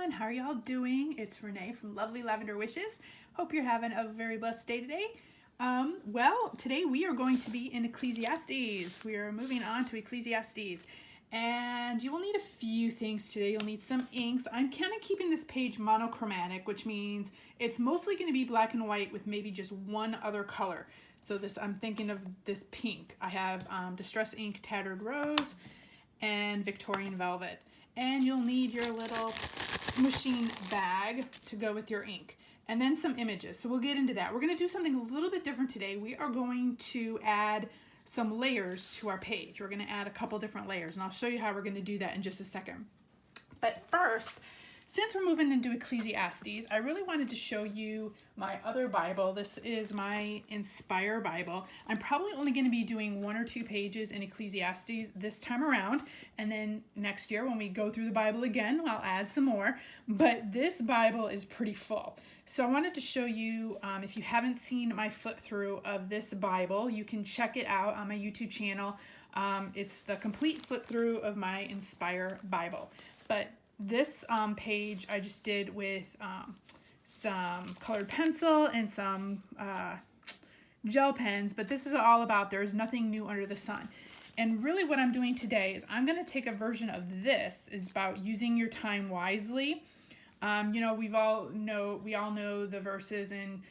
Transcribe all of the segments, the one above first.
everyone. How are y'all doing? It's Renee from Lovely Lavender Wishes. Hope you're having a very blessed day today. Today we are going to be in Ecclesiastes. We are moving on to Ecclesiastes. And you will need a few things today. You'll need some inks. I'm kind of keeping this page monochromatic, which means it's mostly going to be black and white with maybe just one other color. So I'm thinking of this pink. I have Distress Ink Tattered Rose and Victorian Velvet. And you'll need your little smooshing bag to go with your ink. And then some images. So we'll get into that. We're going to do something a little bit different today. We are going to add some layers to our page. We're going to add a couple different layers, and I'll show you how we're going to do that in just a second. But first, since we're moving into Ecclesiastes, I really wanted to show you my other Bible. This is my Inspire Bible. I'm probably only going to be doing 1 or 2 pages in Ecclesiastes this time around, and then next year when we go through the Bible again, I'll add some more. But this Bible is pretty full. So I wanted to show you, if you haven't seen my flip through of this Bible, you can check it out on my YouTube channel. It's the complete flip through of my Inspire Bible. But this page I just did with some colored pencil and some gel pens, but this is all about there's nothing new under the sun. And really what I'm doing today is I'm going to take a version of this. Is about using your time wisely. We all know the verses in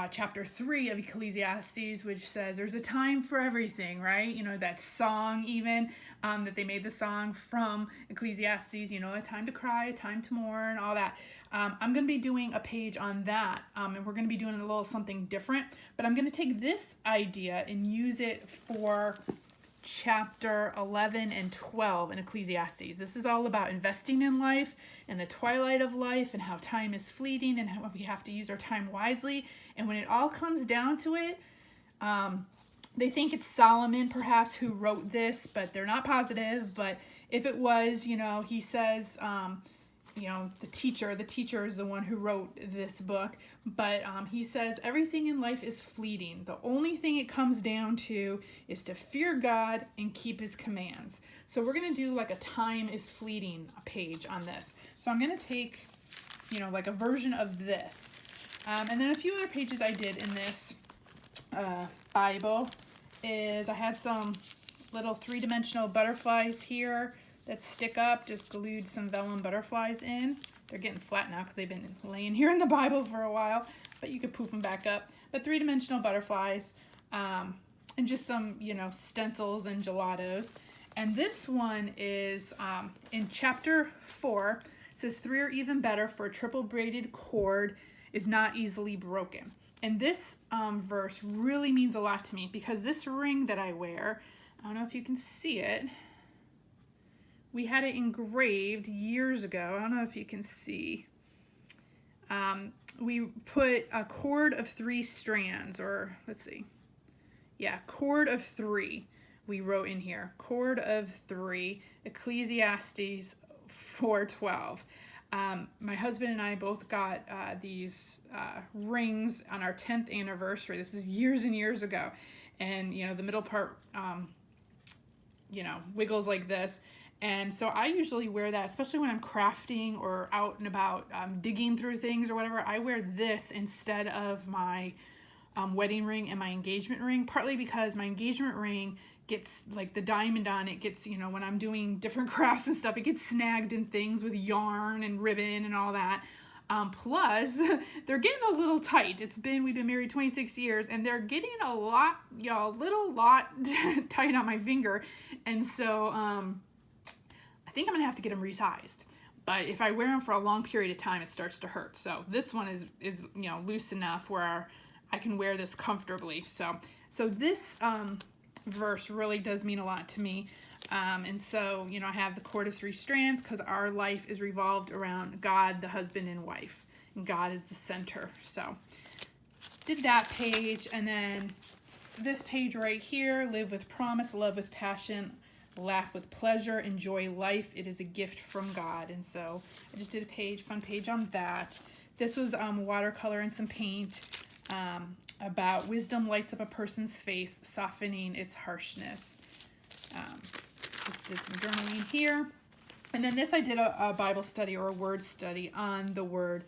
chapter 3 of Ecclesiastes, which says there's a time for everything, right? That song even, that they made the song from Ecclesiastes, a time to cry, a time to mourn, all that. I'm going to be doing a page on that, and we're going to be doing a little something different, but I'm going to take this idea and use it for chapter 11 and 12 in Ecclesiastes. This is all about investing in life and the twilight of life and how time is fleeting and how we have to use our time wisely. And when it all comes down to it, they think it's Solomon perhaps who wrote this, but they're not positive. But if it was, he says, the teacher is the one who wrote this book, but he says everything in life is fleeting. The only thing it comes down to is to fear God and keep his commands. So we're going to do like a time is fleeting page on this. So I'm going to take, like a version of this. And then a few other pages I did in this Bible is I had some little 3-dimensional butterflies here that stick up, just glued some vellum butterflies in. They're getting flat now because they've been laying here in the Bible for a while, but you could poof them back up. But 3-dimensional butterflies, and just some, stencils and gelatos. And this one is in chapter 4. It says 3 or even better, for a triple braided cord is not easily broken. And this verse really means a lot to me because this ring that I wear, I don't know if you can see it, we had it engraved years ago. I don't know if you can see. We put a cord of 3 strands, or let's see. Yeah, cord of 3. We wrote in here, cord of 3, Ecclesiastes 4:12. My husband and I both got these rings on our 10th anniversary. This is years and years ago. And, the middle part, wiggles like this. And so I usually wear that, especially when I'm crafting or out and about digging through things or whatever. I wear this instead of my wedding ring and my engagement ring, partly because my engagement ring gets, like the diamond on it gets, when I'm doing different crafts and stuff, it gets snagged in things with yarn and ribbon and all that. Plus, they're getting a little tight. We've been married 26 years, and they're getting a lot tight on my finger. And so, I think I'm gonna have to get them resized, but if I wear them for a long period of time, it starts to hurt. So this one is loose enough where I can wear this comfortably. So this verse really does mean a lot to me. And so, I have the cord of 3 strands because our life is revolved around God, the husband and wife, and God is the center. So did that page, and then this page right here, live with promise, love with passion, laugh with pleasure, enjoy life. It is a gift from God. And so I just did a fun page on that. This was watercolor and some paint about wisdom lights up a person's face, softening its harshness. Just did some journaling here. And then this, I did a Bible study or a word study on the word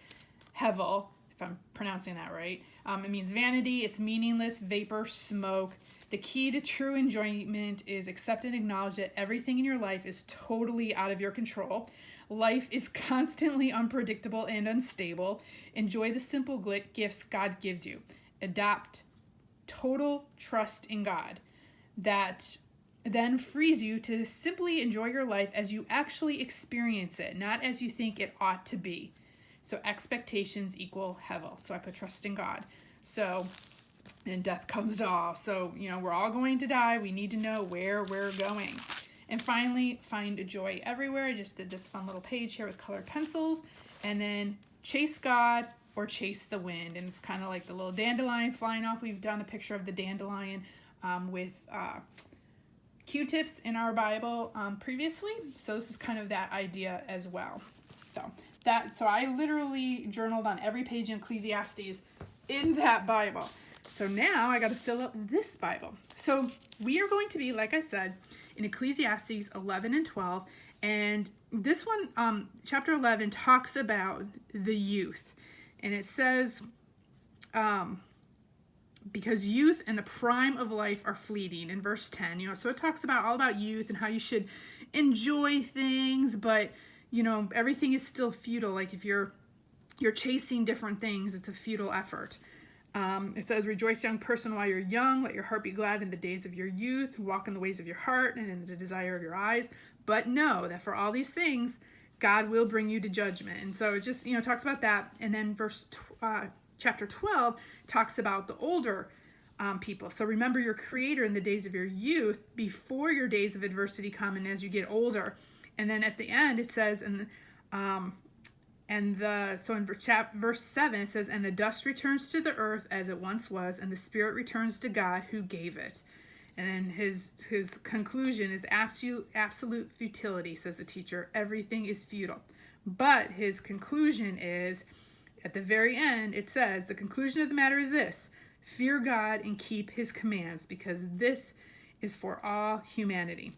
hevel, if I'm pronouncing that right. It means vanity, it's meaningless, vapor, smoke. The key to true enjoyment is accept and acknowledge that everything in your life is totally out of your control. Life is constantly unpredictable and unstable. Enjoy the simple gifts God gives you. Adopt total trust in God. That then frees you to simply enjoy your life as you actually experience it, not as you think it ought to be. So expectations equal hevel. So I put trust in God. So, and death comes to all. So, we're all going to die. We need to know where we're going. And finally, find joy everywhere. I just did this fun little page here with colored pencils. And then chase God or chase the wind. And it's kind of like the little dandelion flying off. We've done a picture of the dandelion with Q-tips in our Bible previously. So this is kind of that idea as well. So I literally journaled on every page in Ecclesiastes in that Bible. So now I got to fill up this Bible. So we are going to be, like I said, in Ecclesiastes 11 and 12. And this one, chapter 11, talks about the youth. And it says, because youth and the prime of life are fleeting in verse 10. So it talks all about youth and how you should enjoy things, but, everything is still futile. Like if you're chasing different things, it's a futile effort. It says, rejoice, young person, while you're young. Let your heart be glad in the days of your youth. Walk in the ways of your heart and in the desire of your eyes. But know that for all these things, God will bring you to judgment. And so it just, talks about that. And then chapter 12 talks about the older people. So remember your Creator in the days of your youth, before your days of adversity come and as you get older. And then at the end it says, in verse 7 it says, and the dust returns to the earth as it once was, and the spirit returns to God who gave it. And then his conclusion is absolute futility, says the teacher. Everything is futile. But his conclusion is, at the very end, it says, the conclusion of the matter is this: fear God and keep his commands, because this is for all humanity.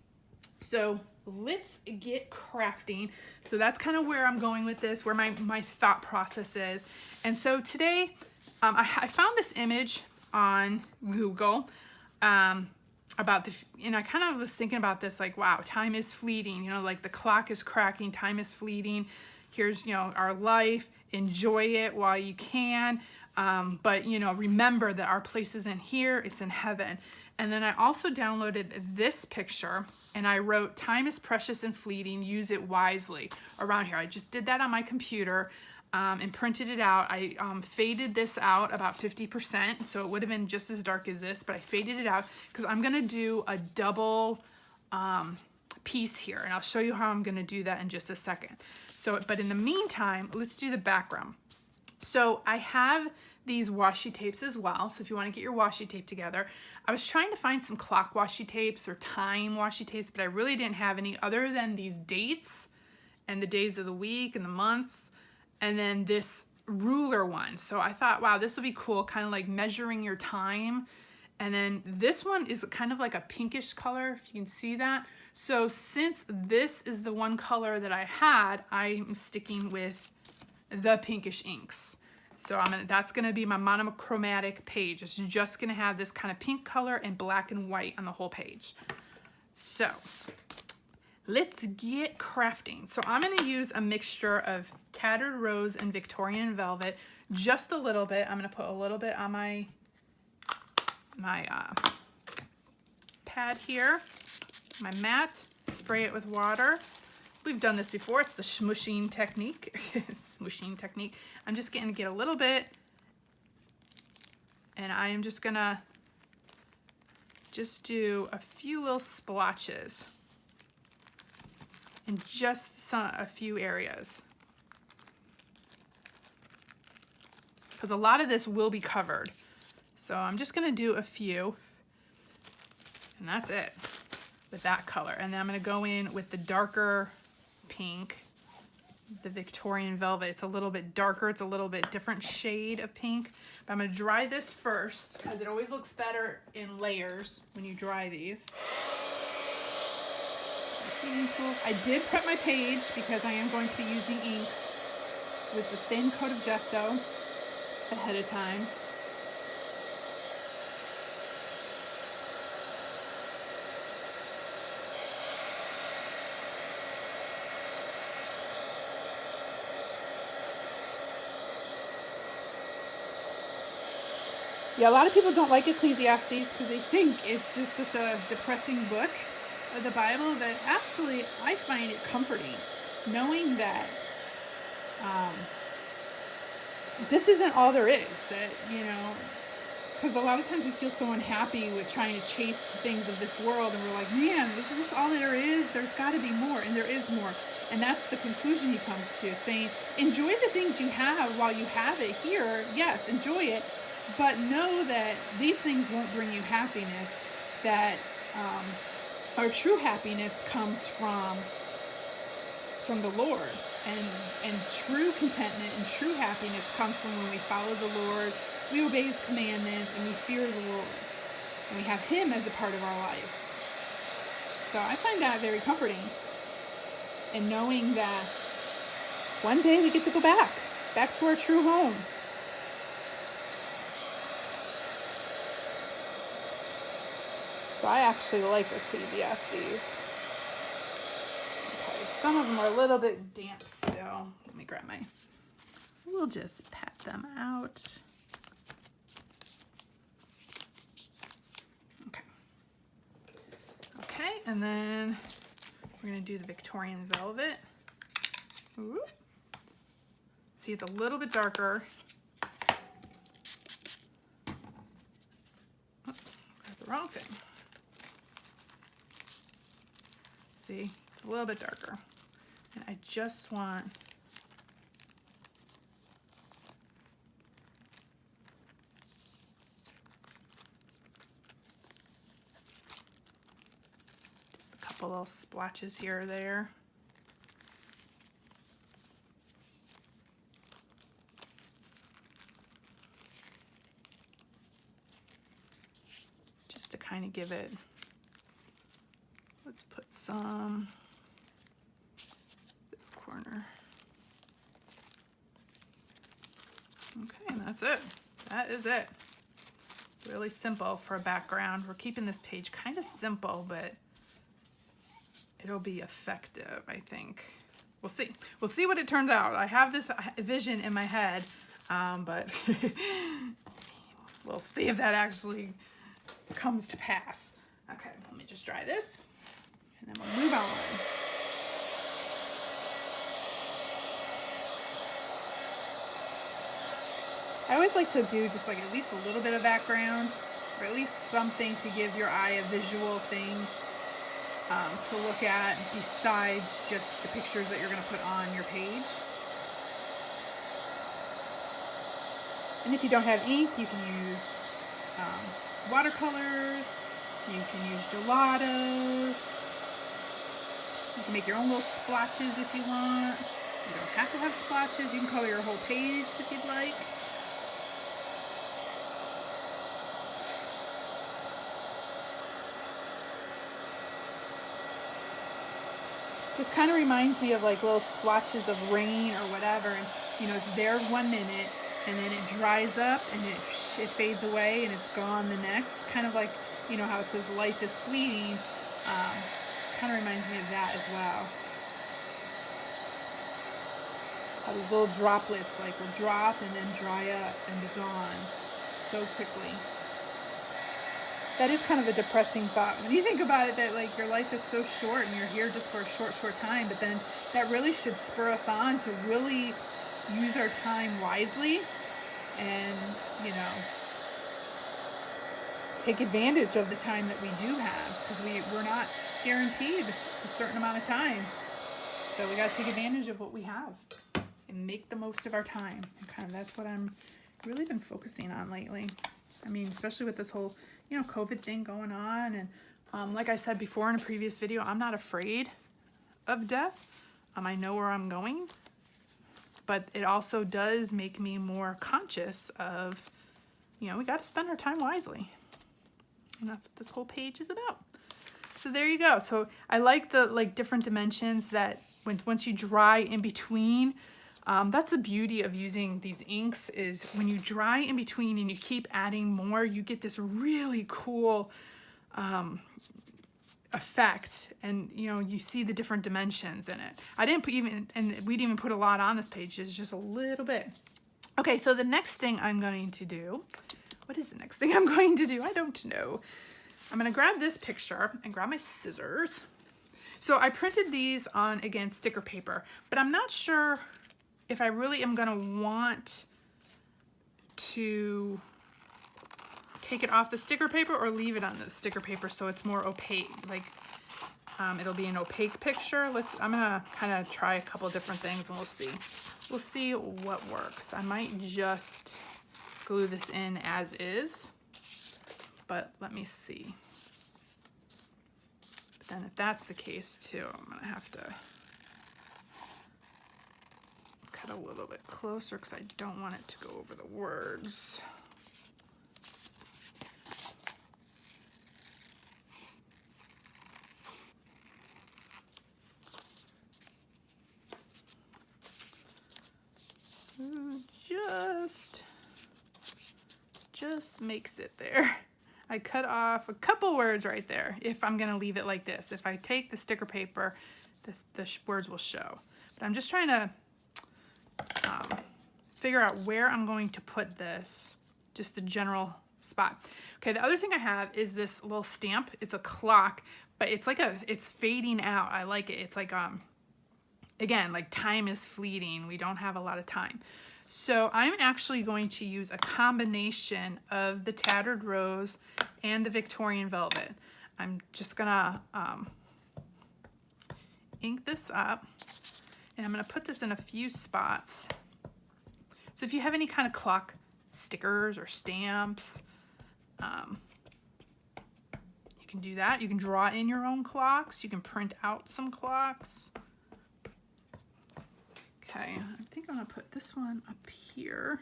So let's get crafting. So that's kind of where I'm going with this, where my thought process is. And so today, I found this image on Google about and I kind of was thinking about this, like, wow, time is fleeting, like the clock is cracking, time is fleeting. Here's, our life, enjoy it while you can. But, remember that our place isn't here, it's in heaven. And then I also downloaded this picture and I wrote, time is precious and fleeting, use it wisely, around here. I just did that on my computer and printed it out. I faded this out about 50%, so it would have been just as dark as this, but I faded it out because I'm gonna do a double piece here, and I'll show you how I'm gonna do that in just a second. So, but in the meantime, let's do the background. So I have these washi tapes as well. So if you want to get your washi tape together, I was trying to find some clock washi tapes or time washi tapes, but I really didn't have any other than these dates and the days of the week and the months, and then this ruler one. So I thought, wow, this would be cool, kind of like measuring your time. And then this one is kind of like a pinkish color, if you can see that. So since this is the one color that I had, I'm sticking with the pinkish inks. So that's gonna be my monochromatic page. It's just gonna have this kind of pink color and black and white on the whole page. So let's get crafting. So I'm gonna use a mixture of tattered rose and Victorian velvet, just a little bit. I'm gonna put a little bit on my pad here, my mat, spray it with water. We've done this before. It's the smooshing technique. Smooshing technique. I'm just going to get a little bit, and I am just gonna do a few little splotches in just a few areas, because a lot of this will be covered. So I'm just gonna do a few, and that's it with that color. And then I'm gonna go in with the darker pink, the Victorian velvet. It's a little bit darker, it's a little bit different shade of pink. But I'm gonna dry this first, because it always looks better in layers when you dry these. Shading tool. I did prep my page because I am going to be using inks with the thin coat of gesso ahead of time. Yeah, a lot of people don't like Ecclesiastes because they think it's just such a depressing book of the Bible, that actually I find it comforting knowing that this isn't all there is. That, you know, because a lot of times we feel so unhappy with trying to chase things of this world, and we're like, man, is this all there is? There's got to be more, and there is more. And that's the conclusion he comes to, saying, enjoy the things you have while you have it here. Yes, enjoy it. But know that these things won't bring you happiness, that our true happiness comes from the Lord. And true contentment and true happiness comes from when we follow the Lord, we obey his commandments, and we fear the Lord. And we have him as a part of our life. So I find that very comforting. And knowing that one day we get to go back to our true home. So I actually like Ecclesiastes. Okay, some of them are a little bit damp still. Let me grab my, we'll just pat them out. Okay. Okay, and then we're gonna do the Victorian velvet. Ooh. See, it's a little bit darker. Oh, got the wrong thing. See, it's a little bit darker. And I just want just a couple little splotches here or there. Just to kind of give it, let's put some this corner. Okay, and that's it. That is it. Really simple for a background. We're keeping this page kind of simple, but it'll be effective, I think. We'll see. We'll see what it turns out. I have this vision in my head, but we'll see if that actually comes to pass. Okay, let me just dry this, and then we'll move on. I always like to do just like at least a little bit of background, or at least something to give your eye a visual thing to look at besides just the pictures that you're going to put on your page. And if you don't have ink, you can use watercolors, you can use gelatos, you can make your own little splotches if you want. You don't have to have splotches, you can color your whole page if you'd like. This kind of reminds me of like little splotches of rain or whatever, and you know, it's there 1 minute and then it dries up and it fades away and it's gone the next. Kind of like, you know, how it says life is fleeting. Kind of reminds me of that as well. How these little droplets like will drop and then dry up and be gone so quickly. That is kind of a depressing thought when you think about it, that like your life is so short and you're here just for a short time, but then that really should spur us on to really use our time wisely and, you know, take advantage of the time that we do have, because we're not guaranteed a certain amount of time. So we got to take advantage of what we have and make the most of our time. And kind of that's what I'm really been focusing on lately. I mean, especially with this whole, you know, COVID thing going on. And like I said before in a previous video, I'm not afraid of death. I know where I'm going, but it also does make me more conscious of, you know, we got to spend our time wisely. And that's what this whole page is about. So there you go. So I like the different dimensions that once you dry in between. That's the beauty of using these inks, is when you dry in between and you keep adding more, you get this really cool effect, and you see the different dimensions in it. I didn't put and we didn't even put a lot on this page, it's just a little bit. Okay, so the next thing I'm going to do, what is the next thing I'm going to do? I don't know. I'm gonna grab this picture and grab my scissors. So I printed these on, again, sticker paper, but I'm not sure if I really am gonna want to take it off the sticker paper or leave it on the sticker paper so it's more opaque, like it'll be an opaque picture. I'm gonna kind of try a couple different things and we'll see what works. I might just glue this in as is, but let me see. But then if that's the case too, I'm gonna have to cut a little bit closer because I don't want it to go over the words. Just makes it there. I cut off a couple words right there if I'm gonna leave it like this. If I take the sticker paper, the words will show. But I'm just trying to figure out where I'm going to put this, just the general spot. Okay, the other thing I have is this little stamp. It's a clock, but it's fading out. I like it. It's like, again, like time is fleeting. We don't have a lot of time. So I'm actually going to use a combination of the Tattered Rose and the Victorian Velvet. I'm just gonna ink this up, and I'm gonna put this in a few spots. So if you have any kind of clock stickers or stamps, you can do that. You can draw in your own clocks. You can print out some clocks. Okay, I think I'm gonna put this one up here.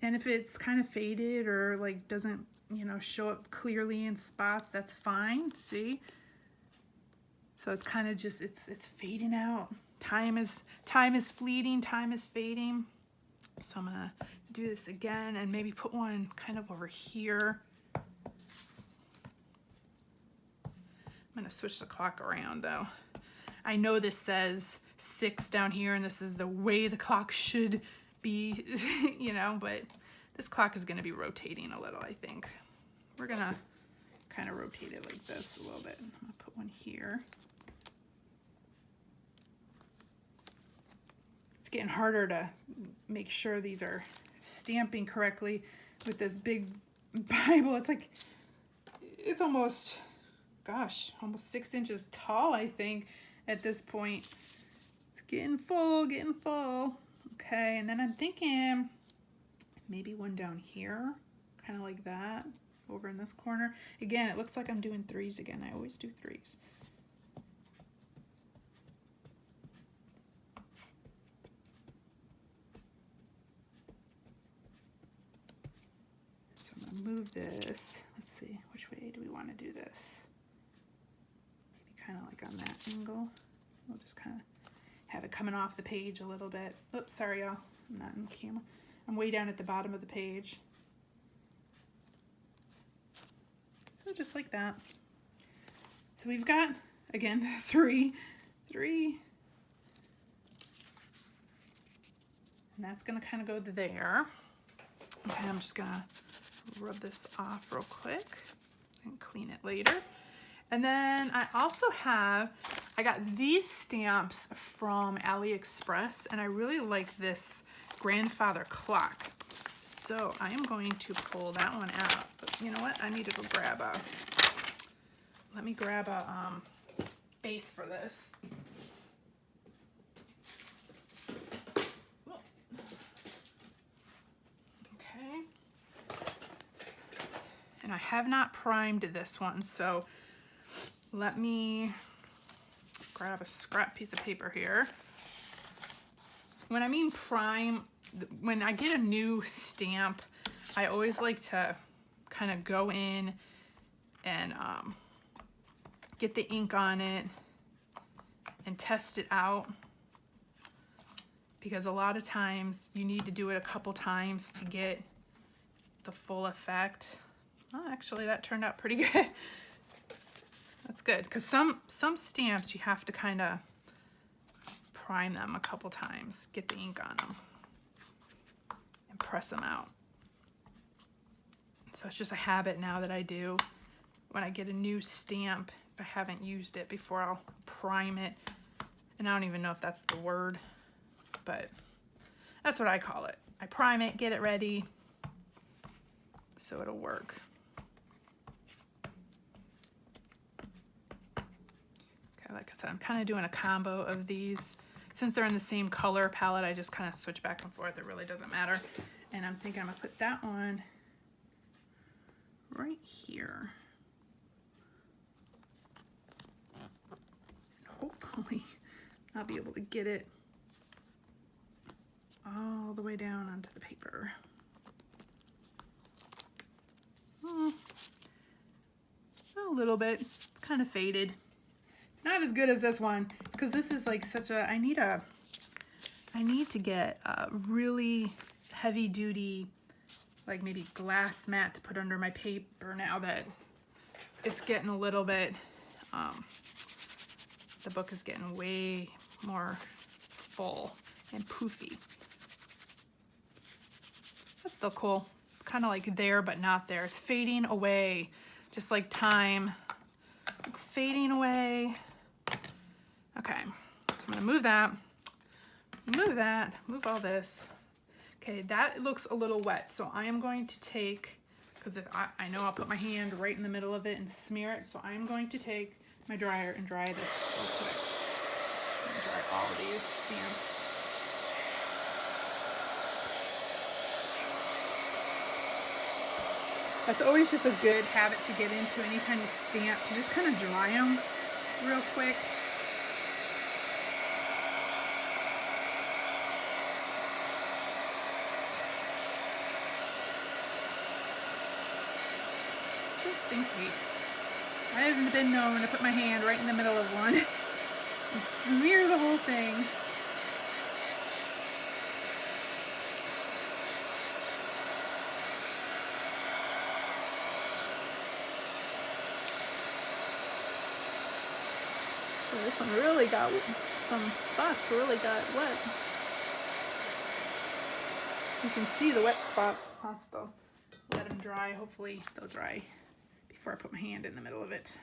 And if it's kind of faded or like doesn't, show up clearly in spots, that's fine, see? So it's kind of just, it's fading out. Time is fleeting, time is fading. So I'm gonna do this again and maybe put one kind of over here. I'm gonna switch the clock around though. I know this says 6 down here and this is the way the clock should be, but this clock is gonna be rotating a little, I think. We're gonna kind of rotate it like this a little bit. I'm gonna put one here. It's getting harder to make sure these are stamping correctly with this big Bible. It's almost, gosh, almost 6 inches tall, I think, at this point. It's getting full, getting full. Okay, and then I'm thinking maybe one down here, kind of like that, over in this corner. Again, it looks like I'm doing 3s again. I always do 3s. So I'm gonna move this. Let's see, which way do we want to do this? Maybe kind of like on that angle. We'll just kind of have it coming off the page a little bit. Oops, sorry y'all, I'm not in camera. I'm way down at the bottom of the page. So just like that. So we've got, again, 3. And that's gonna kind of go there. Okay, I'm just gonna rub this off real quick and clean it later. And then I also I got these stamps from AliExpress, and I really like this grandfather clock. So I am going to pull that one out. But you know what? I need to go let me grab a base for this. Okay. And I have not primed this one, so let me grab a scrap piece of paper here. When I mean prime, when I get a new stamp, I always like to kind of go in and get the ink on it and test it out, because a lot of times you need to do it a couple times to get the full effect. Oh, actually that turned out pretty good. That's good, because some stamps you have to kind of prime them a couple times, get the ink on them, and press them out. So it's just a habit now that I do. When I get a new stamp, if I haven't used it before, I'll prime it. And I don't even know if that's the word, but that's what I call it. I prime it, get it ready, so it'll work. Okay, like I said, I'm kind of doing a combo of these. Since they're in the same color palette, I just kind of switch back and forth. It really doesn't matter. And I'm thinking I'm gonna put that one right here. And hopefully I'll be able to get it all the way down onto the paper. A little bit. It's kind of faded. It's not as good as this one. It's because this is like such a, I need to get a really heavy duty, like maybe glass mat to put under my paper now that it's getting a little bit, the book is getting way more full and poofy. That's still cool. It's kind of like there, but not there. It's fading away, just like time. It's fading away. Okay, so I'm gonna move that, move all this. Okay, that looks a little wet, so I am going to take, because if I know I'll put my hand right in the middle of it and smear it, so I am going to take my dryer and dry this real quick. I'm gonna dry all of these stamps. That's always just a good habit to get into anytime you stamp, to just kind of dry them real quick. Just in case. I haven't been known to put my hand right in the middle of one and smear the whole thing. So this one really got, some spots really got wet. You can see the wet spots. I'll still let them dry. Hopefully they'll dry before I put my hand in the middle of it.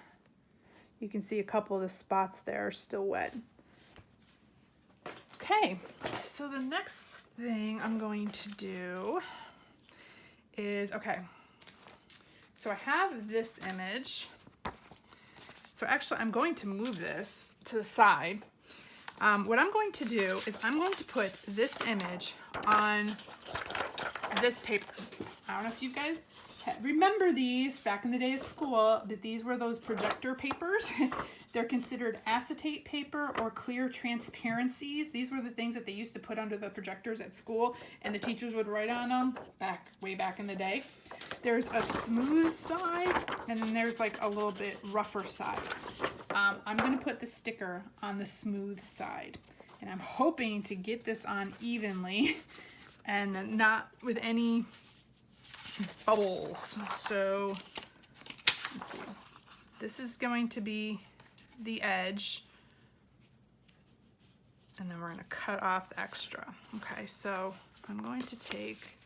You can see a couple of the spots there are still wet. Okay, so the next thing I'm going to do is, okay, so I have this image. So actually I'm going to move this to the side. What I'm going to do is I'm going to put this image on this paper. I don't know if you guys remember these back in the day of school, that these were those projector papers. They're considered acetate paper or clear transparencies. These were the things that they used to put under the projectors at school, and the teachers would write on them way back in the day. There's a smooth side, and then there's like a little bit rougher side. I'm gonna put the sticker on the smooth side, and I'm hoping to get this on evenly and not with any bubbles. So let's see, this is going to be the edge, and then we're going to cut off the extra. Okay, so I'm going to take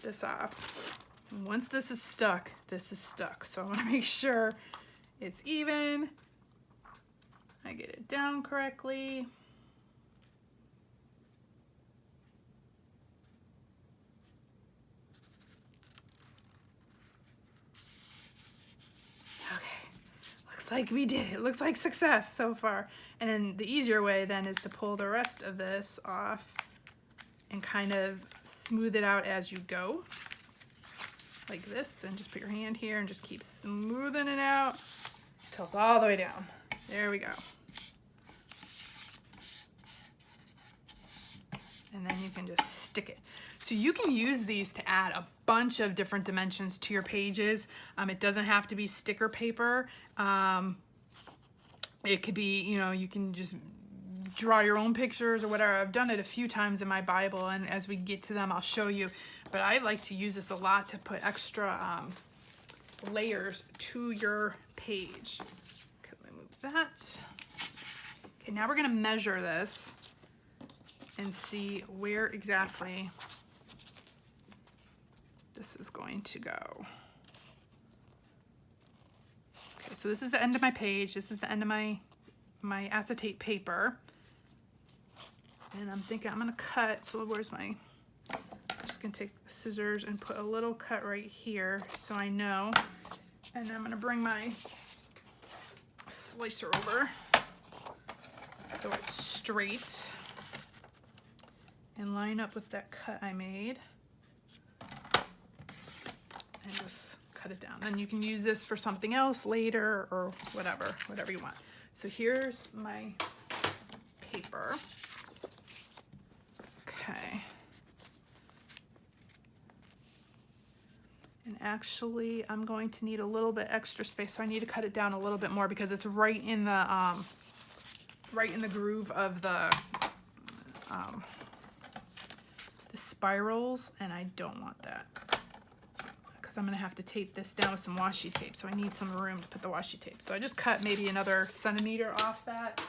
this off, and once this is stuck, so I want to make sure it's even, I get it down correctly. Like we did. It looks like success so far. And then the easier way then is to pull the rest of this off and kind of smooth it out as you go, like this, and just put your hand here and just keep smoothing it out until it's all the way down. There we go. And then you can just stick it. So you can use these to add a bunch of different dimensions to your pages. It doesn't have to be sticker paper. It could be, you know, you can just draw your own pictures or whatever. I've done it a few times in my Bible, and as we get to them, I'll show you. But I like to use this a lot to put extra layers to your page. Okay, let me move that. Okay, now we're gonna measure this and see where exactly this is going to go. Okay, so this is the end of my page. This is the end of my acetate paper. And I'm thinking I'm gonna cut, so where's my, I'm just gonna take the scissors and put a little cut right here so I know. And then I'm gonna bring my slicer over so it's straight and line up with that cut I made. And just cut it down. Then you can use this for something else later or whatever you want. So here's my paper. Okay. And actually, I'm going to need a little bit extra space, so I need to cut it down a little bit more because it's right in the groove of the spirals, and I don't want that because I'm gonna have to tape this down with some washi tape. So I need some room to put the washi tape. So I just cut maybe another centimeter off that.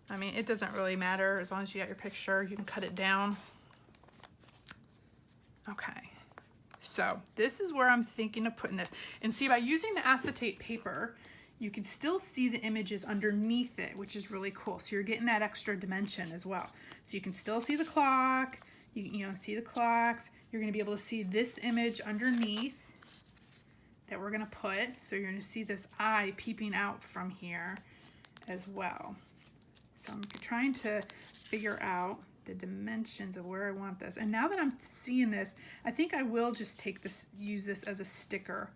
I mean, it doesn't really matter as long as you got your picture. You can cut it down. Okay. So this is where I'm thinking of putting this. And see, by using the acetate paper, you can still see the images underneath it, which is really cool. So you're getting that extra dimension as well. So you can still see the clock, you know, see the clocks. You're gonna be able to see this image underneath that we're gonna put. So you're gonna see this eye peeping out from here as well. So I'm trying to figure out the dimensions of where I want this. And now that I'm seeing this, I think I will just take this, use this as a sticker.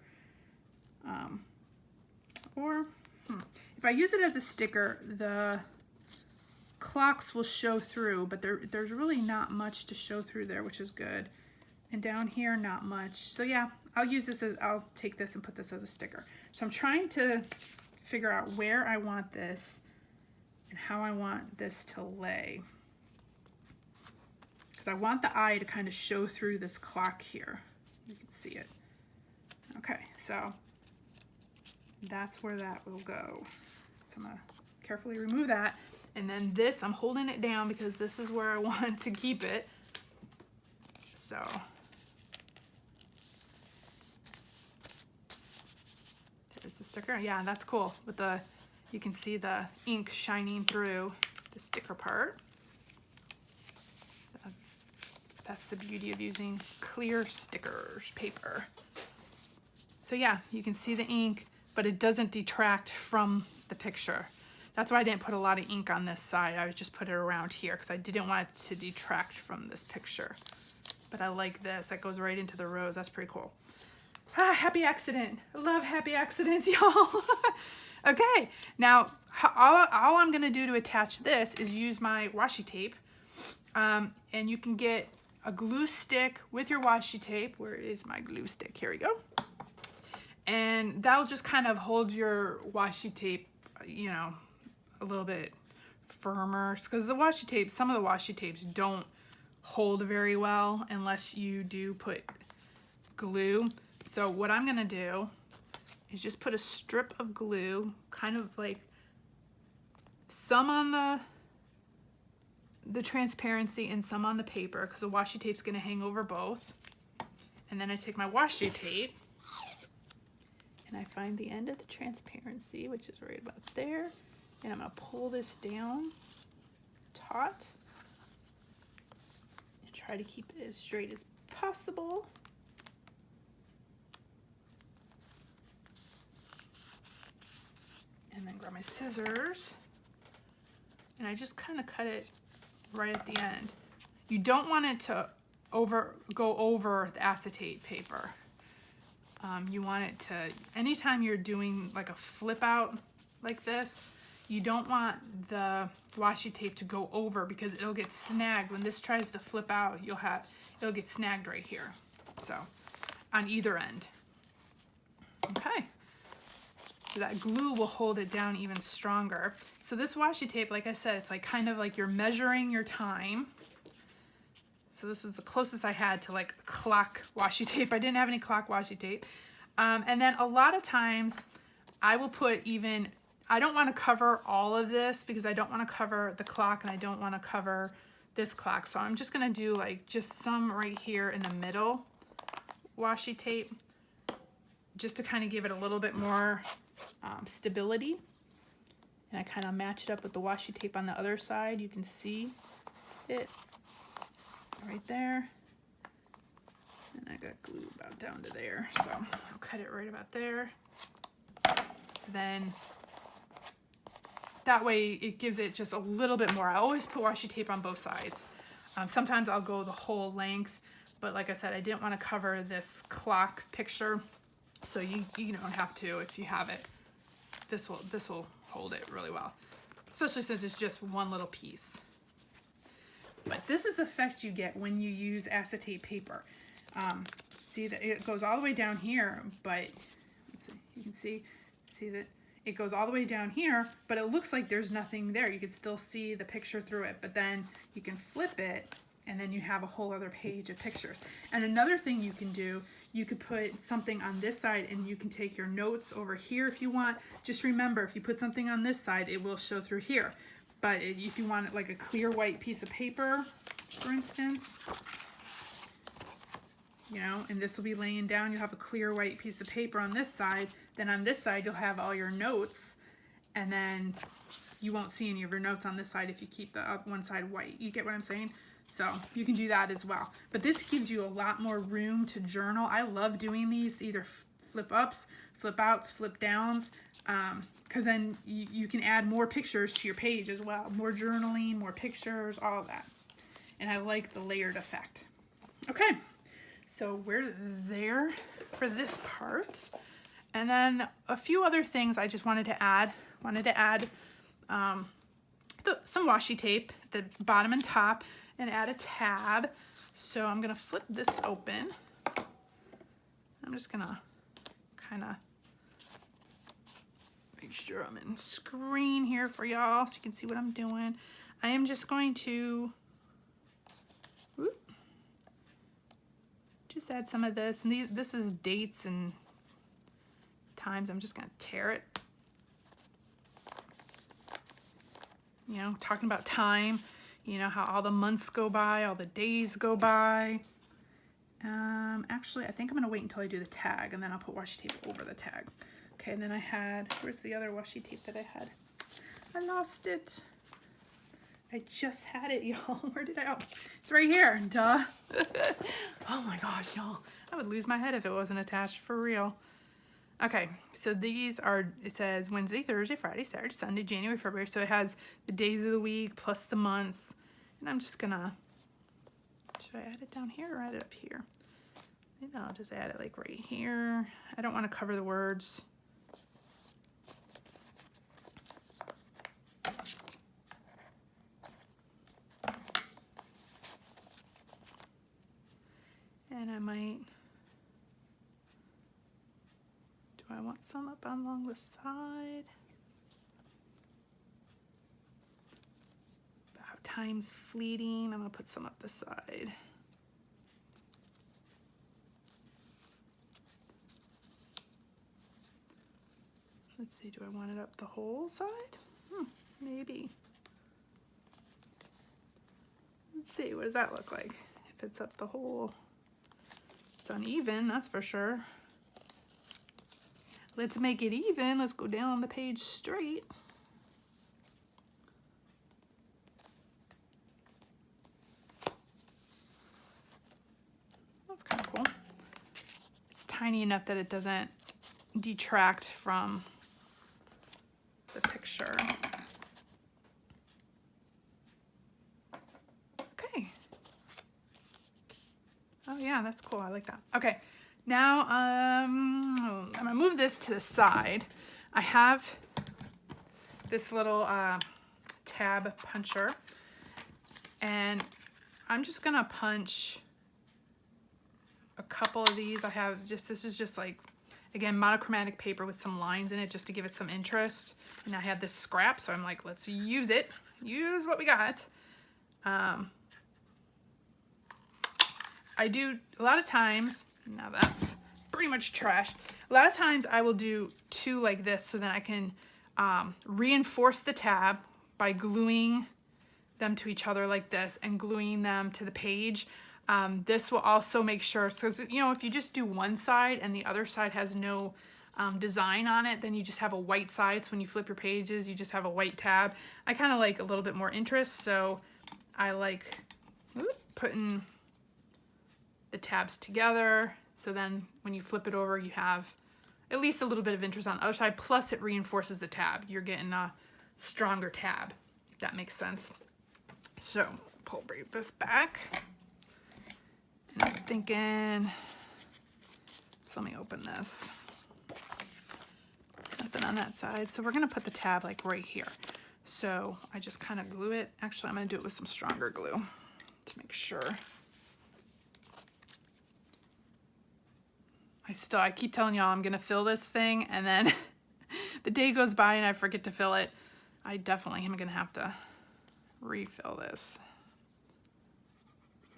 If I use it as a sticker, the clocks will show through, but there's really not much to show through there, which is good. And down here, not much. So yeah, I'll take this and put this as a sticker. So I'm trying to figure out where I want this and how I want this to lay. Because I want the eye to kind of show through this clock here. You can see it. Okay, so that's where that will go. So I'm gonna carefully remove that. And then this, I'm holding it down because this is where I want to keep it. So there's the sticker. Yeah, that's cool. With the, you can see the ink shining through the sticker part. That's the beauty of using clear stickers paper. So yeah, you can see the ink, but it doesn't detract from the picture. That's why I didn't put a lot of ink on this side. I just put it around here because I didn't want it to detract from this picture. But I like this. That goes right into the rose. That's pretty cool. Ah, happy accident. I love happy accidents, y'all. Okay, now all I'm gonna do to attach this is use my washi tape. And you can get a glue stick with your washi tape. Where is my glue stick? Here we go. And that'll just kind of hold your washi tape, you know, a little bit firmer. Because the washi tape, some of the washi tapes don't hold very well unless you do put glue. So what I'm gonna do is just put a strip of glue, kind of like some on the transparency and some on the paper, because the washi tape's gonna hang over both. And then I take my washi tape and I find the end of the transparency, which is right about there. And I'm gonna pull this down taut and try to keep it as straight as possible. And then grab my scissors and I just kind of cut it right at the end. You don't want it to go over the acetate paper. You want it to, anytime you're doing like a flip out like this, you don't want the washi tape to go over because it'll get snagged. When this tries to flip out, it'll get snagged right here. So on either end. Okay. So that glue will hold it down even stronger. So this washi tape, like I said, it's like kind of like you're measuring your time. So this was the closest I had to like clock washi tape. I didn't have any clock washi tape. And then a lot of times I will put even, I don't want to cover all of this because I don't want to cover the clock and I don't want to cover this clock. So I'm just going to do like just some right here in the middle washi tape just to kind of give it a little bit more stability. And I kind of match it up with the washi tape on the other side. You can see it right there. And I got glue about down to there. So I'll cut it right about there. So then that way it gives it just a little bit more. I always put washi tape on both sides. Sometimes I'll go the whole length, but like I said, I didn't want to cover this clock picture. So you don't have to if you have it. This will hold it really well, especially since it's just one little piece. But this is the effect you get when you use acetate paper. See that it goes all the way down here, but you can see that it goes all the way down here, but it looks like there's nothing there. You can still see the picture through it, but then you can flip it and then you have a whole other page of pictures. And another thing you can do, you could put something on this side and you can take your notes over here if you want. Just remember, if you put something on this side, it will show through here. But if you want like a clear white piece of paper, for instance, you know, and this will be laying down, you'll have a clear white piece of paper on this side. Then on this side, you'll have all your notes, and then you won't see any of your notes on this side if you keep the one side white. You get what I'm saying? So you can do that as well. But this gives you a lot more room to journal. I love doing these, either flip ups, flip outs, flip downs, because then you can add more pictures to your page as well. More journaling, more pictures, all of that. And I like the layered effect. Okay, so we're there for this part. And then a few other things I just wanted to add. Some washi tape at the bottom and top, and add a tab. So I'm gonna flip this open. I'm just gonna kind of make sure I'm in screen here for y'all so you can see what I'm doing. I am just going to just add some of this, and this is dates and times. I'm just gonna tear it. You know, talking about time, you know, how all the months go by, all the days go by. Actually, I think I'm gonna wait until I do the tag, and then I'll put washi tape over the tag. Okay, and then I had, where's the other washi tape that I had? I lost it. I just had it, y'all. Where did I, oh, it's right here, duh. Oh my gosh, y'all. I would lose my head if it wasn't attached, for real. Okay, so these are, it says Wednesday, Thursday, Friday, Saturday, Sunday, January, February. So it has the days of the week plus the months. And I'm just gonna, should I add it down here or add it up here? Maybe I'll just add it like right here. I don't want to cover the words. And I might, do I want some up along the side? About how time's fleeting. I'm gonna put some up the side. Let's see, do I want it up the whole side? Maybe. Let's see, what does that look like? If it's up the whole, it's uneven, that's for sure. Let's make it even. Let's go down the page straight. That's kind of cool. It's tiny enough that it doesn't detract from the picture. Okay. Oh yeah, that's cool. I like that. Okay. Now, I'm gonna move this to the side. I have this little tab puncher, and I'm just gonna punch a couple of these. I have just, this is just like, again, monochromatic paper with some lines in it just to give it some interest. And I had this scrap, so I'm like, let's use it. Use what we got. I do, a lot of times, now that's pretty much trash. A lot of times I will do two like this so that I can reinforce the tab by gluing them to each other like this and gluing them to the page. This will also make sure, so you know, if you just do one side and the other side has no design on it, then you just have a white side. So when you flip your pages, you just have a white tab. I kind of like a little bit more interest, so I like putting the tabs together. So then when you flip it over, you have at least a little bit of interest on the other side, plus it reinforces the tab. You're getting a stronger tab, if that makes sense. So pull this back. And I'm thinking, so let me open this. Nothing on that side. So we're gonna put the tab like right here. So I just kind of glue it. Actually, I'm gonna do it with some stronger glue to make sure. I keep telling y'all I'm gonna fill this thing, and then the day goes by and I forget to fill it. I definitely am gonna have to refill this.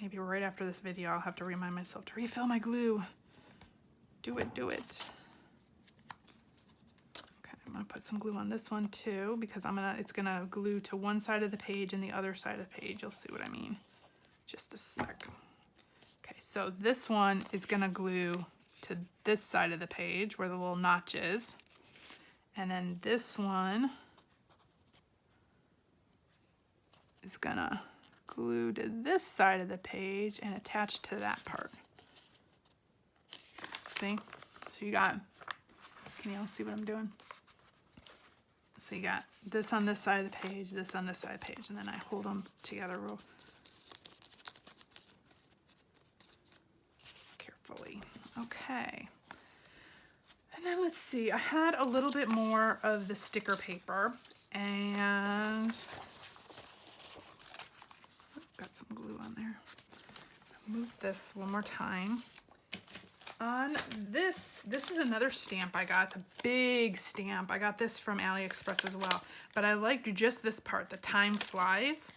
Maybe right after this video, I'll have to remind myself to refill my glue. Do it, do it. Okay, I'm gonna put some glue on this one too, because it's gonna glue to one side of the page and the other side of the page. You'll see what I mean. Just a sec. Okay, so this one is gonna glue to this side of the page where the little notch is. And then this one is gonna glue to this side of the page and attach to that part. See? So you got, can y'all see what I'm doing? So you got this on this side of the page, this on this side of the page, and then I hold them together real carefully. Okay. And then let's see, I had a little bit more of the sticker paper, and got some glue on there. Move this one more time. On this is another stamp I got. It's a big stamp. I got this from AliExpress as well, but I liked just this part, the time flies.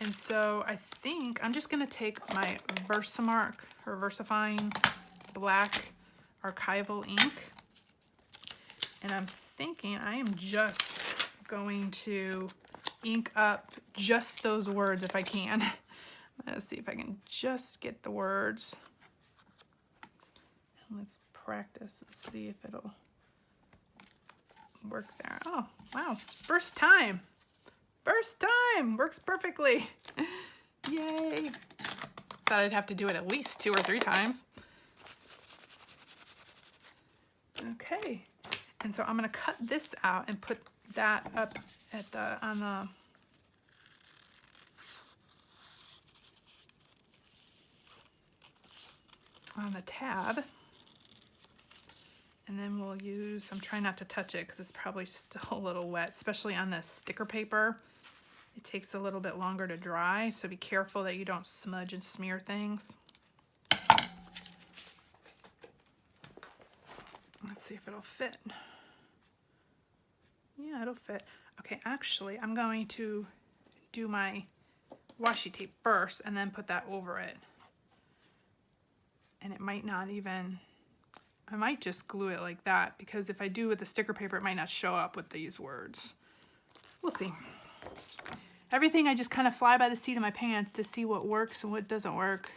And so I think I'm just gonna take my Versamark or Versafine black archival ink, and I'm thinking I am just going to ink up just those words if I can. Let's see if I can just get the words. And let's practice and see if it'll work there. Oh, wow. First time. First time. Works perfectly. Yay. Thought I'd have to do it at least 2 or 3 times. Okay. And so I'm going to cut this out and put that up at on the tab. And then we'll use, I'm trying not to touch it because it's probably still a little wet, especially on this sticker paper. It takes a little bit longer to dry, so be careful that you don't smudge and smear things. Let's see if it'll fit. Yeah, it'll fit. Okay, actually, I'm going to do my washi tape first and then put that over it. And it might not even, I might just glue it like that, because if I do with the sticker paper, it might not show up with these words. We'll see. Everything I just kind of fly by the seat of my pants to see what works and what doesn't work.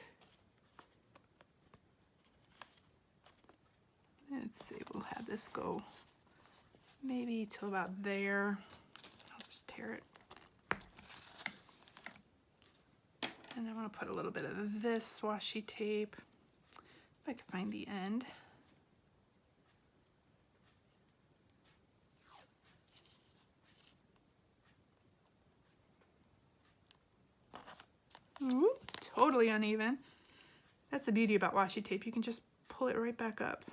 Let's see, we'll have this go maybe till about there. I'll just tear it. And I'm going to put a little bit of this washi tape, if I can find the end. Ooh, totally uneven. That's the beauty about washi tape. You can just pull it right back up.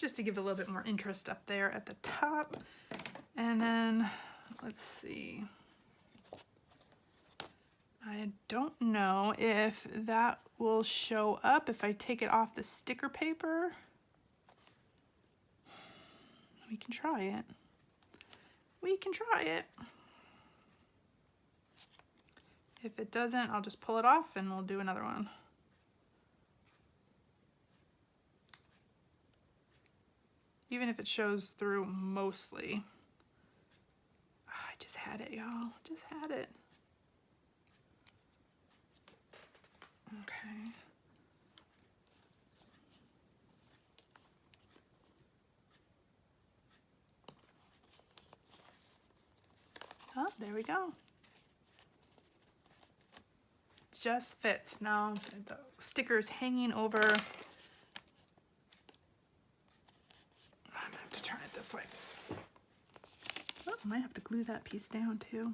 just to give a little bit more interest up there at the top. And then, let's see. I don't know if that will show up if I take it off the sticker paper. We can try it. We can try it. If it doesn't, I'll just pull it off and we'll do another one. Even if it shows through mostly. I just had it, y'all. Just had it. Okay. Oh, there we go. Just fits. Now the sticker's hanging over. I'm gonna have to turn it this way. Oh, I might have to glue that piece down too.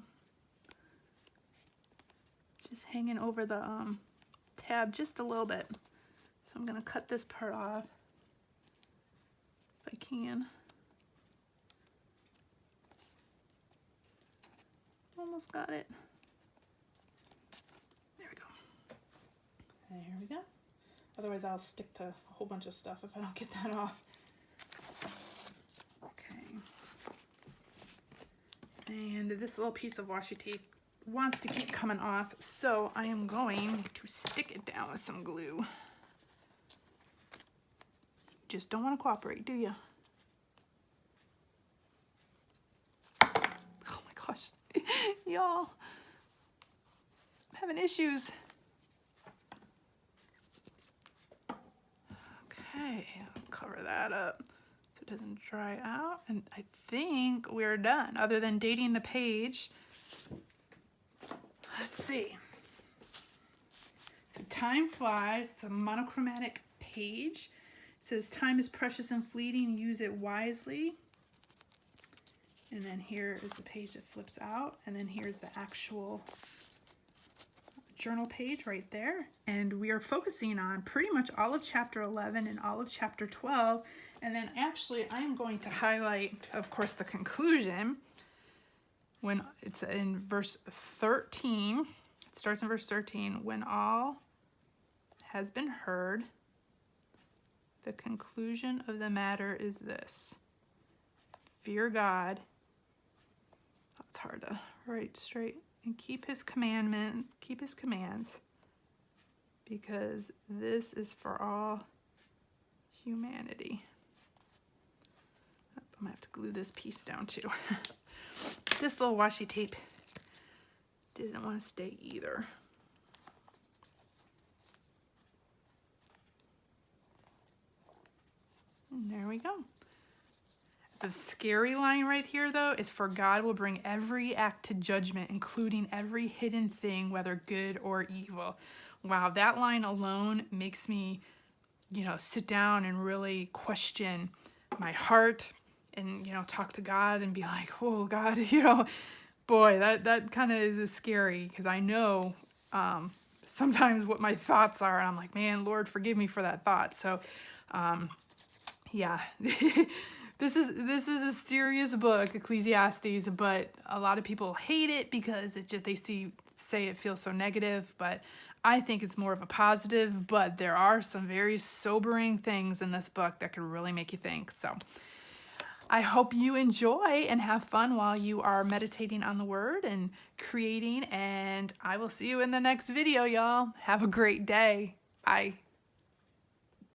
It's just hanging over the tab just a little bit. So I'm gonna cut this part off if I can. Almost got it. There we go. There we go. Otherwise I'll stick to a whole bunch of stuff if I don't get that off. Okay. And this little piece of washi tape wants to keep coming off, so I am going to stick it down with some glue. Just don't want to cooperate, do you? Oh my gosh. Y'all, I'm having issues. Okay, I'll cover that up so it doesn't dry out. And I think we're done, other than dating the page. Let's see. So time flies. It's a monochromatic page. It says time is precious and fleeting. Use it wisely. And then here is the page that flips out. And then here's the actual journal page right there. And we are focusing on pretty much all of chapter 11 and all of chapter 12. And then actually I'm going to highlight, of course, the conclusion when it's in verse 13. It starts in verse 13. When all has been heard, the conclusion of the matter is this: fear God. It's hard to write straight. And keep his commands, because this is for all humanity. I'm gonna have to glue this piece down too. This little washi tape doesn't want to stay either. And there we go. The scary line right here, though, is for God will bring every act to judgment, including every hidden thing, whether good or evil. Wow, that line alone makes me, sit down and really question my heart and, talk to God and be like, oh, God, boy, that kind of is scary, because I know sometimes what my thoughts are, and I'm like, man, Lord, forgive me for that thought. So, yeah. This is a serious book, Ecclesiastes, but a lot of people hate it because they say it feels so negative, but I think it's more of a positive. But there are some very sobering things in this book that could really make you think. So I hope you enjoy and have fun while you are meditating on the word and creating, and I will see you in the next video, y'all. Have a great day. Bye.